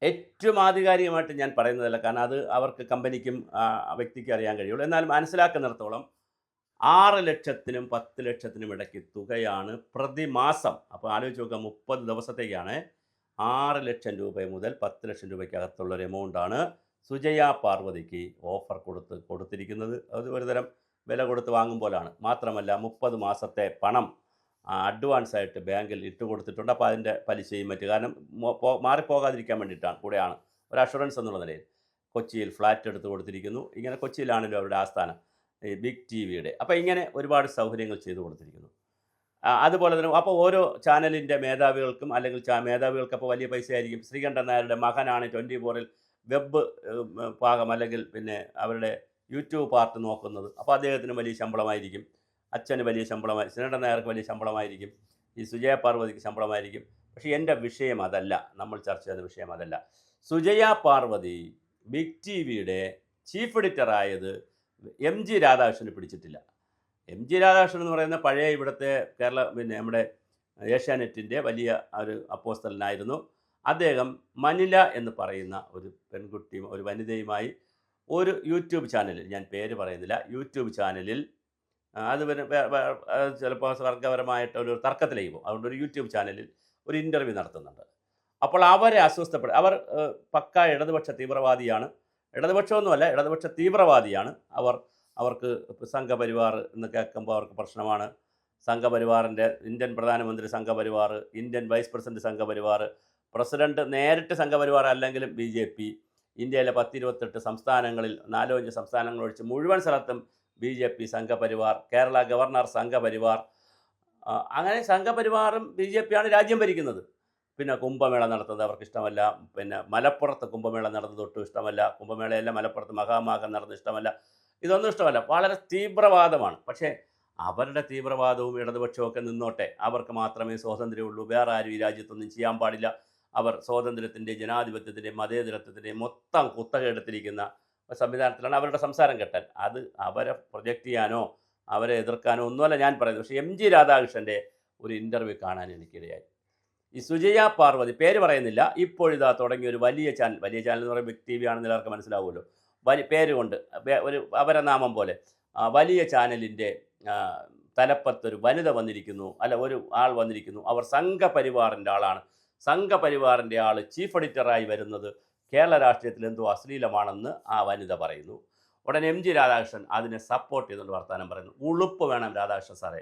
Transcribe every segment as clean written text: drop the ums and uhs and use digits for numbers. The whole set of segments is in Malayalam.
ഏറ്റവും ആധികാരികമായിട്ട് ഞാൻ പറയുന്നതല്ല. കാരണം അത് അവർക്ക് കമ്പനിക്കും വ്യക്തിക്കും അറിയാൻ കഴിയുള്ളൂ. എന്നാൽ മനസ്സിലാക്കുന്നിടത്തോളം 6,00,000-നും 10,00,000-നും ഇടയ്ക്ക് തുകയാണ് പ്രതിമാസം. അപ്പോൾ ആലോചിച്ച് നോക്കുക, 30 ദിവസത്തേക്കാണ്. 6,00,000 രൂപ മുതൽ 10,00,000 രൂപയ്ക്കകത്തുള്ള ഒരു എമൗണ്ടാണ് സുജയ പാർവതിക്ക് ഓഫർ കൊടുത്തിരിക്കുന്നത്. അത് ഒരുതരം വില കൊടുത്ത് വാങ്ങും പോലാണ്. മാത്രമല്ല 30 മാസത്തെ പണം അഡ്വാൻസായിട്ട് ബാങ്കിൽ ഇട്ട് കൊടുത്തിട്ടുണ്ട്. അപ്പോൾ അതിൻ്റെ പലിശയും മറ്റ് കാരണം മാറിപ്പോകാതിരിക്കാൻ വേണ്ടിയിട്ടാണ് കൂടെയാണ് ഒരു അഷുറൻസ് എന്നുള്ള നിലയിൽ. കൊച്ചിയിൽ ഫ്ലാറ്റ് എടുത്ത് കൊടുത്തിരിക്കുന്നു. ഇങ്ങനെ കൊച്ചിയിലാണല്ലോ അവരുടെ ആസ്ഥാനം, ഈ ബിഗ് ടി വിയുടെ. അപ്പോൾ ഇങ്ങനെ ഒരുപാട് സൗകര്യങ്ങൾ ചെയ്തു കൊടുത്തിരിക്കുന്നു. അതുപോലെ തന്നെ അപ്പോൾ ഓരോ ചാനലിൻ്റെ മേധാവികൾക്കും അല്ലെങ്കിൽ മേധാവികൾക്ക് അപ്പോൾ വലിയ പൈസയായിരിക്കും. ശ്രീകണ്ഠൻ നായരുടെ മകനാണ് 24-ൽ വെബ് ഭാഗം അല്ലെങ്കിൽ പിന്നെ അവരുടെ യൂട്യൂബ് പാർട്ട് നോക്കുന്നത്. അപ്പോൾ അദ്ദേഹത്തിന് വലിയ ശമ്പളമായിരിക്കും. അച്ഛന് വലിയ ശമ്പളമായി, ശ്രീകണ്ഠൻ നായർക്ക് വലിയ ശമ്പളമായിരിക്കും. ഈ സുജയ പാർവതിക്ക് ശമ്പളമായിരിക്കും. പക്ഷേ എൻ്റെ വിഷയം അതല്ല, നമ്മൾ ചർച്ച ചെയ്ത വിഷയം അതല്ല. സുജയ പാർവതി ബിഗ് ടി വിയുടെ ചീഫ് എഡിറ്ററായത് എം ജി രാധാകൃഷ്ണന് പിടിച്ചിട്ടില്ല. എം ജി രാധാകൃഷ്ണൻ എന്ന് പറയുന്ന പഴയ ഇവിടുത്തെ പിന്നെ നമ്മുടെ ഏഷ്യാനെറ്റിൻ്റെ വലിയ ഒരു അപ്പോസ്തലനായിരുന്നു. അദ്ദേഹം മനില എന്ന് പറയുന്ന ഒരു പെൺകുട്ടിയും ഒരു വനിതയുമായി ഒരു യൂട്യൂബ് ചാനലിൽ, ഞാൻ പേര് പറയുന്നില്ല, യൂട്യൂബ് ചാനലിൽ അത് ചിലപ്പോൾ വർഗപരമായിട്ട് ഒരു തർക്കത്തിലേക്ക് പോകും. അതുകൊണ്ട് ഒരു യൂട്യൂബ് ചാനലിൽ ഒരു ഇൻ്റർവ്യൂ നടത്തുന്നുണ്ട്. അപ്പോൾ അവരെ അസ്വസ്ഥപ്പെടും. അവർ പക്ക ഇടതുപക്ഷ തീവ്രവാദിയാണ്. ഇടതുപക്ഷമൊന്നുമല്ല, ഇടതുപക്ഷ തീവ്രവാദിയാണ്. അവർക്ക് സംഘപരിവാർ എന്ന് കേൾക്കുമ്പോൾ അവർക്ക് പ്രശ്നമാണ്. സംഘപരിവാറിൻ്റെ ഇന്ത്യൻ പ്രധാനമന്ത്രി Sangh Parivar, Indian vice president Sangh Parivar, president നേരിട്ട് സംഘപരിവാർ അല്ലെങ്കിലും BJP, ഇന്ത്യയിലെ 10-28 സംസ്ഥാനങ്ങളിൽ 4-5 സംസ്ഥാനങ്ങൾ ഒഴിച്ച് മുഴുവൻ സ്ഥലത്തും BJP സംഘപരിവാർ, കേരള ഗവർണർ സംഘപരിവാർ. അങ്ങനെ സംഘപരിവാറും BJPയാണ് രാജ്യം ഭരിക്കുന്നത്. പിന്നെ കുംഭമേള നടത്തുന്നത് അവർക്ക് ഇഷ്ടമല്ല. പിന്നെ മലപ്പുറത്ത് കുംഭമേള നടന്നത് ഒട്ടും ഇഷ്ടമല്ല. കുംഭമേളയല്ല, മലപ്പുറത്ത് മഹാമാഘം നടന്നത് ഇഷ്ടമല്ല. ഇതൊന്നും ഇഷ്ടമല്ല. വളരെ തീവ്രവാദമാണ്. പക്ഷേ അവരുടെ തീവ്രവാദവും ഇടതുപക്ഷവും ഒക്കെ നിന്നോട്ടെ, അവർക്ക് മാത്രമേ സ്വാതന്ത്ര്യമുള്ളൂ. വേറെ ആരും ഈ രാജ്യത്തൊന്നും ചെയ്യാൻ പാടില്ല. അവർ സ്വാതന്ത്ര്യത്തിൻ്റെ, ജനാധിപത്യത്തിൻ്റെ, മതേതരത്വത്തിൻ്റെ മൊത്തം കുത്തക എടുത്തിരിക്കുന്ന സംവിധാനത്തിലാണ് അവരുടെ സംസാരം കേട്ടാൽ. അത് അവരെ പ്രൊജക്റ്റ് ചെയ്യാനോ അവരെ എതിർക്കാനോ ഒന്നുമല്ല ഞാൻ പറയുന്നത്. പക്ഷേ എം ജി രാധാകൃഷ്ണൻ്റെ ഒരു ഇൻ്റർവ്യൂ കാണാൻ എനിക്കിടയായി. ഈ സുജയ പാർവതി, പേര് പറയുന്നില്ല, ഇപ്പോഴിതാ തുടങ്ങിയ ഒരു വലിയ ചാനൽ എന്ന് പറയുമ്പോൾ ബിഗ് ടി വി ആണെന്ന് എല്ലാവർക്കും മനസ്സിലാവുമല്ലോ, പേരുകൊണ്ട് ഒരു അപരനാമം പോലെ വലിയ ചാനലിൻ്റെ തലപ്പത്തൊരു വനിത വന്നിരിക്കുന്നു, അല്ല ഒരു ആൾ വന്നിരിക്കുന്നു. അവർ സംഘപരിവാറിൻ്റെ ആളാണ്. സംഘപരിവാറിൻ്റെ ആൾ ചീഫ് എഡിറ്ററായി വരുന്നത് കേരള രാഷ്ട്രീയത്തിൽ എന്തോ അശ്ലീലമാണെന്ന് ആ വനിത പറയുന്നു. ഉടനെ എം ജി രാധാകൃഷ്ണൻ അതിനെ സപ്പോർട്ട് ചെയ്തുകൊണ്ട് വർത്തമാനം പറയുന്നു. ഉളുപ്പ് വേണം രാധാകൃഷ്ണൻ സാറേ,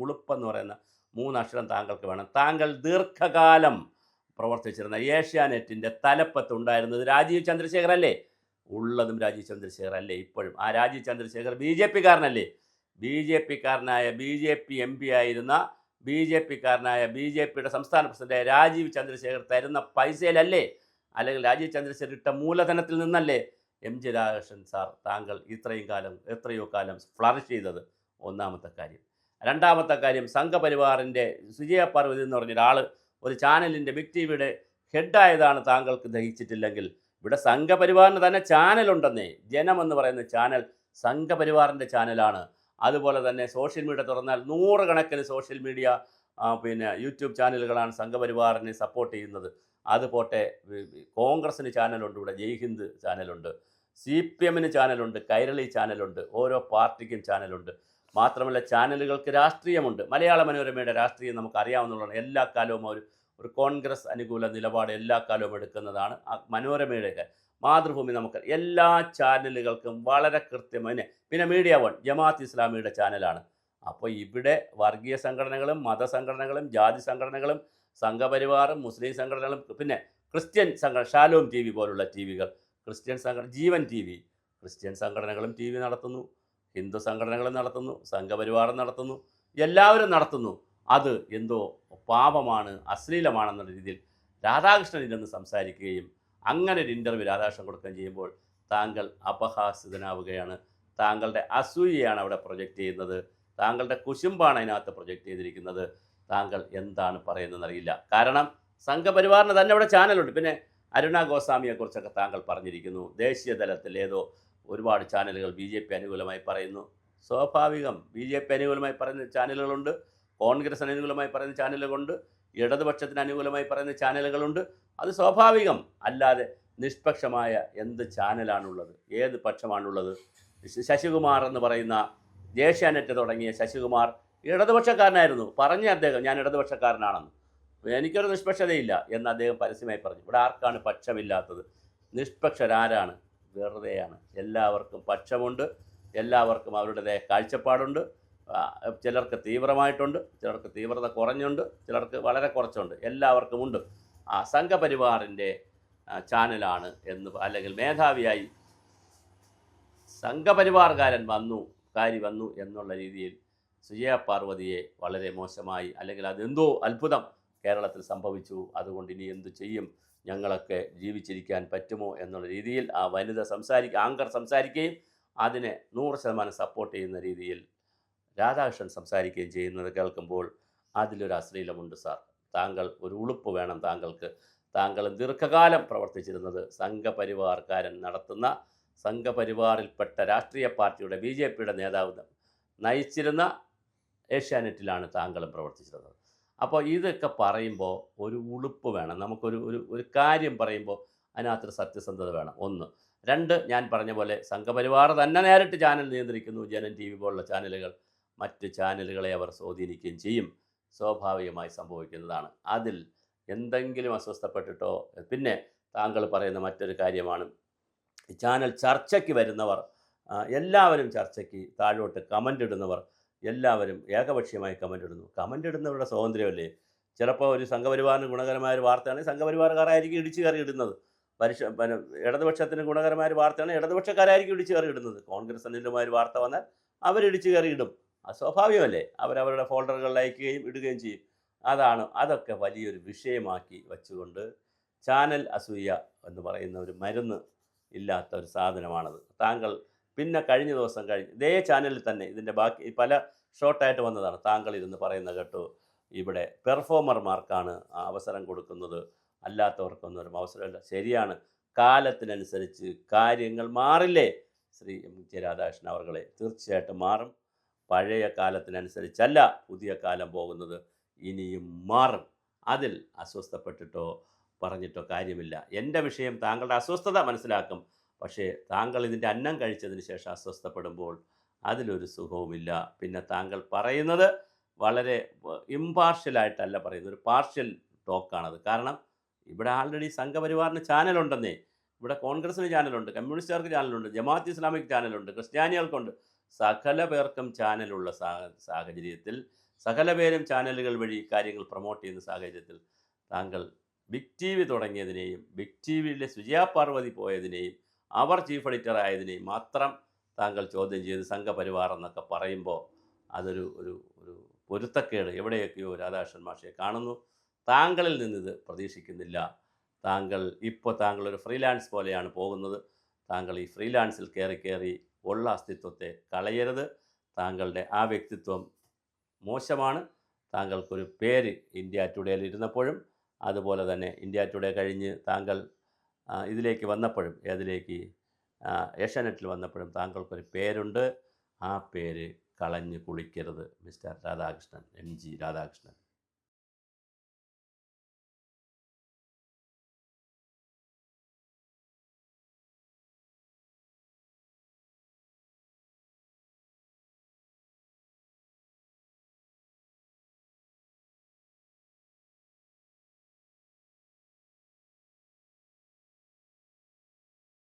ഉളുപ്പെന്ന് പറയുന്ന 3 അക്ഷരം താങ്കൾക്ക് വേണം. താങ്കൾ ദീർഘകാലം പ്രവർത്തിച്ചിരുന്ന ഏഷ്യാനെറ്റിൻ്റെ തലപ്പത്തുണ്ടായിരുന്നത് രാജീവ് ചന്ദ്രശേഖർ അല്ലേ? ഉള്ളതും രാജീവ് ചന്ദ്രശേഖർ അല്ലേ ഇപ്പോഴും? ആ രാജീവ് ചന്ദ്രശേഖർ BJP-കാരനല്ലേ? BJP-കാരനായ BJP MP ആയിരുന്ന BJP-കാരനായ BJP-യുടെ സംസ്ഥാന പ്രസിഡന്റായ രാജീവ് ചന്ദ്രശേഖർ തരുന്ന പൈസയിലല്ലേ, അല്ലെങ്കിൽ രാജീവ് ചന്ദ്രശേഖർ ഇട്ട മൂലധനത്തിൽ നിന്നല്ലേ എം ജി രാധാകൃഷ്ണൻ സാർ താങ്കൾ ഇത്രയും കാലം എത്രയോ കാലം ഫ്ലറിഷ് ചെയ്തത്? ഒന്നാമത്തെ കാര്യം. രണ്ടാമത്തെ കാര്യം, സംഘപരിവാറിൻ്റെ സുജയ പാർവതി എന്ന് പറഞ്ഞ ഒരാൾ ഒരു ചാനലിൻ്റെ ബിഗ് ടി വിയുടെ ഹെഡായതാണ് താങ്കൾക്ക് ദഹിച്ചിട്ടില്ലെങ്കിൽ, ഇവിടെ സംഘപരിവാറിന് തന്നെ ചാനലുണ്ടെന്നേ. ജനം എന്ന് പറയുന്ന ചാനൽ സംഘപരിവാറിൻ്റെ ചാനലാണ്. അതുപോലെ തന്നെ സോഷ്യൽ മീഡിയ തുറന്നാൽ 100 കണക്കിന് സോഷ്യൽ മീഡിയ പിന്നെ യൂട്യൂബ് ചാനലുകളാണ് സംഘപരിവാറിനെ സപ്പോർട്ട് ചെയ്യുന്നത്. അതുപോട്ടെ, കോൺഗ്രസ്സിന് ചാനലുണ്ട്, ഇവിടെ ജയ്ഹിന്ദ് ചാനലുണ്ട്, CPM-ന് ചാനലുണ്ട്, കൈരളി ചാനലുണ്ട്, ഓരോ പാർട്ടിക്കും ചാനലുണ്ട്. മാത്രമല്ല ചാനലുകൾക്ക് രാഷ്ട്രീയമുണ്ട്. മലയാള മനോരമയുടെ രാഷ്ട്രീയം നമുക്ക് അറിയാവുന്നതാണ്. എല്ലാ കാലവും ഒരു കോൺഗ്രസ് അനുകൂല നിലപാട് എല്ലാ കാലവും എടുക്കുന്നതാണ് മനോരമയുടെയൊക്കെ. മാതൃഭൂമി നമുക്ക് എല്ലാ ചാനലുകൾക്കും വളരെ കൃത്യമായി. പിന്നെ മീഡിയ വൺ ജമാഅത്ത് ഇസ്ലാമിയുടെ ചാനലാണ്. അപ്പോൾ ഇവിടെ വർഗീയ സംഘടനകളും മതസംഘടനകളും ജാതി സംഘടനകളും സംഘപരിവാറും മുസ്ലിം സംഘടനകളും പിന്നെ ക്രിസ്ത്യൻ ഷാലോം TV പോലുള്ള TVകൾ, ക്രിസ്ത്യൻ ജീവൻ TV, ക്രിസ്ത്യൻ സംഘടനകളും TV നടത്തുന്നു, ഹിന്ദു സംഘടനകളും നടത്തുന്നു, സംഘപരിവാറും നടത്തുന്നു, എല്ലാവരും നടത്തുന്നു. അത് എന്തോ പാപമാണ്, അശ്ലീലമാണെന്നുള്ള രീതിയിൽ രാധാകൃഷ്ണൻ ഇരുന്ന് സംസാരിക്കുകയും അങ്ങനെ ഒരു ഇൻ്റർവ്യൂ രാധാകൃഷ്ണൻ കൊടുക്കുകയും ചെയ്യുമ്പോൾ താങ്കൾ അപഹാസ്യനാവുകയാണ്. താങ്കളുടെ അസൂയയാണ് അവിടെ പ്രൊജക്റ്റ് ചെയ്യുന്നത്. താങ്കളുടെ കുശുമ്പാണ് അതിനകത്ത് പ്രൊജക്റ്റ് ചെയ്തിരിക്കുന്നത്. താങ്കൾ എന്താണ് പറയുന്നതെന്നറിയില്ല. കാരണം സംഘപരിവാറിന് തന്നെ അവിടെ ചാനലുണ്ട്. പിന്നെ അരുണ ഗോസ്വാമിയെക്കുറിച്ചൊക്കെ താങ്കൾ പറഞ്ഞിരിക്കുന്നു. ദേശീയ തലത്തിൽ ഏതോ ഒരുപാട് ചാനലുകൾ BJP അനുകൂലമായി പറയുന്നു. സ്വാഭാവികം, BJP അനുകൂലമായി പറയുന്ന ചാനലുകളുണ്ട്, കോൺഗ്രസ് അനുകൂലമായി പറയുന്ന ചാനലുകളുണ്ട്, ഇടതുപക്ഷത്തിന് അനുകൂലമായി പറയുന്ന ചാനലുകളുണ്ട്. അത് സ്വാഭാവികം. അല്ലാതെ നിഷ്പക്ഷമായ എന്ത് ചാനലാണുള്ളത്? ഏത് പക്ഷമാണുള്ളത്? ശശികുമാർ എന്ന് പറയുന്ന ഏഷ്യാനെറ്റ് തുടങ്ങിയ ശശികുമാർ ഇടതുപക്ഷക്കാരനായിരുന്നു. പറഞ്ഞ അദ്ദേഹം ഞാൻ ഇടതുപക്ഷക്കാരനാണെന്ന്, എനിക്കൊരു നിഷ്പക്ഷതയില്ല എന്ന് അദ്ദേഹം പരസ്യമായി പറഞ്ഞു. ഇവിടെ ആർക്കാണ് പക്ഷമില്ലാത്തത്? നിഷ്പക്ഷരാരാണ്? വെറുതെയാണ്. എല്ലാവർക്കും പക്ഷമുണ്ട്, എല്ലാവർക്കും അവരുടേതായ കാഴ്ചപ്പാടുണ്ട്. ചിലർക്ക് തീവ്രമായിട്ടുണ്ട്, ചിലർക്ക് തീവ്രത കുറഞ്ഞുണ്ട്, ചിലർക്ക് വളരെ കുറച്ചുണ്ട്, എല്ലാവർക്കും ഉണ്ട്. ആ സംഘപരിവാറിൻ്റെ ചാനലാണ് എന്ന്, അല്ലെങ്കിൽ മേധാവിയായി സംഘപരിവാർകാരൻ വന്നു എന്നുള്ള രീതിയിൽ സുജയ പാർവതിയെ വളരെ മോശമായി, അല്ലെങ്കിൽ അതെന്തോ അത്ഭുതം കേരളത്തിൽ സംഭവിച്ചു, അതുകൊണ്ട് ഇനി എന്തു ചെയ്യും, ഞങ്ങളൊക്കെ ജീവിച്ചിരിക്കാൻ പറ്റുമോ എന്നുള്ള രീതിയിൽ ആ വനിത ആങ്കർ സംസാരിക്കുകയും അതിനെ 100% സപ്പോർട്ട് ചെയ്യുന്ന രീതിയിൽ രാധാകൃഷ്ണൻ സംസാരിക്കുകയും ചെയ്യുന്നത് കേൾക്കുമ്പോൾ അതിലൊരു അശ്ലീലമുണ്ട് സാർ. താങ്കൾ ഒരു ഉളുപ്പ് വേണം താങ്കൾക്ക്. താങ്കൾ ദീർഘകാലം പ്രവർത്തിച്ചിരുന്നത് സംഘപരിവാർക്കാരൻ നടത്തുന്ന, സംഘപരിവാറിൽപ്പെട്ട രാഷ്ട്രീയ പാർട്ടിയുടെ BJPയുടെ നേതാവ് നയിച്ചിരുന്ന ഏഷ്യാനെറ്റിലാണ് താങ്കളും പ്രവർത്തിച്ചിരുന്നത്. അപ്പോൾ ഇതൊക്കെ പറയുമ്പോൾ ഒരു ഉളുപ്പ് വേണം. നമുക്കൊരു ഒരു കാര്യം പറയുമ്പോൾ അതിനകത്തൊരു സത്യസന്ധത വേണം. 1. 2, ഞാൻ പറഞ്ഞ പോലെ സംഘപരിവാർ തന്നെ നേരിട്ട് ചാനൽ നിയന്ത്രിക്കുന്നു. ജനം TV പോലുള്ള ചാനലുകൾ മറ്റ് ചാനലുകളെ അവർ സ്വാധീനിക്കുകയും ചെയ്യും. സ്വാഭാവികമായി സംഭവിക്കുന്നതാണ്. അതിൽ എന്തെങ്കിലും അസ്വസ്ഥപ്പെട്ടിട്ടോ. പിന്നെ താങ്കൾ പറയുന്ന മറ്റൊരു കാര്യമാണ്, ചാനൽ ചർച്ചയ്ക്ക് വരുന്നവർ എല്ലാവരും ചർച്ചയ്ക്ക് താഴോട്ട് കമൻ്റ് ഇടുന്നവർ എല്ലാവരും ഏകപക്ഷീയമായി കമൻ്റ് ഇടുന്നു. കമൻ്റ് ഇടുന്നവരുടെ സ്വാതന്ത്ര്യമല്ലേ? ചിലപ്പോൾ ഒരു സംഘപരിവാറിന് ഗുണകരമായ ഒരു വാർത്തയാണെങ്കിൽ സംഘപരിവാറുകാരായിരിക്കും ഇടിച്ചു കയറി ഇടുന്നത്. ഇടതുപക്ഷത്തിന് ഗുണകരമായ ഒരു വാർത്തയാണ് ഇടതുപക്ഷക്കാരായിരിക്കും ഇടിച്ചു കയറി ഇടുന്നത്. കോൺഗ്രസ് അനുകൂലമായ ഒരു വാർത്ത വന്നാൽ അവരിടിച്ചു കയറി ഇടും. അത് സ്വാഭാവികമല്ലേ? അവരവരുടെ ഫോൾഡറുകളിൽ അയക്കുകയും ഇടുകയും ചെയ്യും. അതൊക്കെ വലിയൊരു വിഷയമാക്കി വച്ചുകൊണ്ട് ചാനൽ അസൂയ എന്ന് പറയുന്ന ഒരു മരുന്ന് ഇല്ലാത്ത ഒരു സാധനമാണത്. താങ്കൾ പിന്നെ കഴിഞ്ഞ ദിവസം ഇതേ ചാനലിൽ തന്നെ ഇതിൻ്റെ ബാക്കി പല ഷോർട്ടായിട്ട് വന്നതാണ്. താങ്കൾ ഇരുന്ന് പറയുന്ന കേട്ടു, ഇവിടെ പെർഫോമർമാർക്കാണ് അവസരം കൊടുക്കുന്നത്, അല്ലാത്തവർക്കൊന്നും ഒരു അവസരമില്ല. ശരിയാണ്, കാലത്തിനനുസരിച്ച് കാര്യങ്ങൾ മാറില്ലേ ശ്രീ M.K. രാധാകൃഷ്ണൻ അവർകളെ? തീർച്ചയായിട്ടും മാറും. പഴയ കാലത്തിനനുസരിച്ചല്ല പുതിയ കാലം പോകുന്നത്, ഇനിയും മാറും. അതിൽ അസ്വസ്ഥപ്പെട്ടിട്ടോ പറഞ്ഞിട്ടോ കാര്യമില്ല. എൻ്റെ വിഷയം താങ്കളുടെ അസ്വസ്ഥത മനസ്സിലാക്കും. പക്ഷേ താങ്കൾ ഇതിൻ്റെ അന്നം കഴിച്ചതിന് ശേഷം അസ്വസ്ഥപ്പെടുമ്പോൾ അതിലൊരു സുഖവുമില്ല. പിന്നെ താങ്കൾ പറയുന്നത് വളരെ ഇമ്പാർഷ്യലായിട്ടല്ല പറയുന്നത്, ഒരു പാർഷ്യൽ ടോക്കാണത്. കാരണം ഇവിടെ ആൾറെഡി സംഘപരിവാറിന് ചാനലുണ്ടെന്നേ. ഇവിടെ കോൺഗ്രസിന് ചാനലുണ്ട്, കമ്മ്യൂണിസ്റ്റുകാർക്ക് ചാനലുണ്ട്, ജമാഅത്ത് ഇസ്ലാമിക് ചാനലുണ്ട്, ക്രിസ്ത്യാനികൾക്കുണ്ട്. സകല പേർക്കും ചാനലുള്ള സാഹചര്യത്തിൽ, സകല പേരും ചാനലുകൾ വഴി കാര്യങ്ങൾ പ്രൊമോട്ട് ചെയ്യുന്ന സാഹചര്യത്തിൽ താങ്കൾ ബിഗ് TV തുടങ്ങിയതിനെയും ബിഗ് TVയിലെ സുജയ പാർവതി പോയതിനെയും അവർ ചീഫ് എഡിറ്റർ ആയതിനെയും മാത്രം താങ്കൾ ചോദ്യം ചെയ്ത് സംഘപരിവാർ എന്നൊക്കെ പറയുമ്പോൾ അതൊരു ഒരു ഒരു പൊരുത്തക്കേട് എവിടെയൊക്കെയോ രാധാകൃഷ്ണൻ മാഷയെ കാണുന്നു. താങ്കളിൽ നിന്നിത് പ്രതീക്ഷിക്കുന്നില്ല. താങ്കളൊരു ഫ്രീലാൻസ് പോലെയാണ് പോകുന്നത്. താങ്കൾ ഈ ഫ്രീലാൻസിൽ കയറി ഉള്ള അസ്തിത്വത്തെ കളയരുത്. താങ്കളുടെ ആ വ്യക്തിത്വം മോശമാണ്. താങ്കൾക്കൊരു പേര് ഇന്ത്യ ടുഡേയിൽ ഇരുന്നപ്പോഴും, അതുപോലെ തന്നെ ഇന്ത്യ ടുഡേ കഴിഞ്ഞ് താങ്കൾ ഇതിലേക്ക് വന്നപ്പോഴും, ഏഷ്യാനെറ്റിൽ വന്നപ്പോഴും താങ്കൾക്കൊരു പേരുണ്ട്. ആ പേര് കളഞ്ഞു കുളിക്കരുത് മിസ്റ്റർ രാധാകൃഷ്ണൻ, MG രാധാകൃഷ്ണൻ.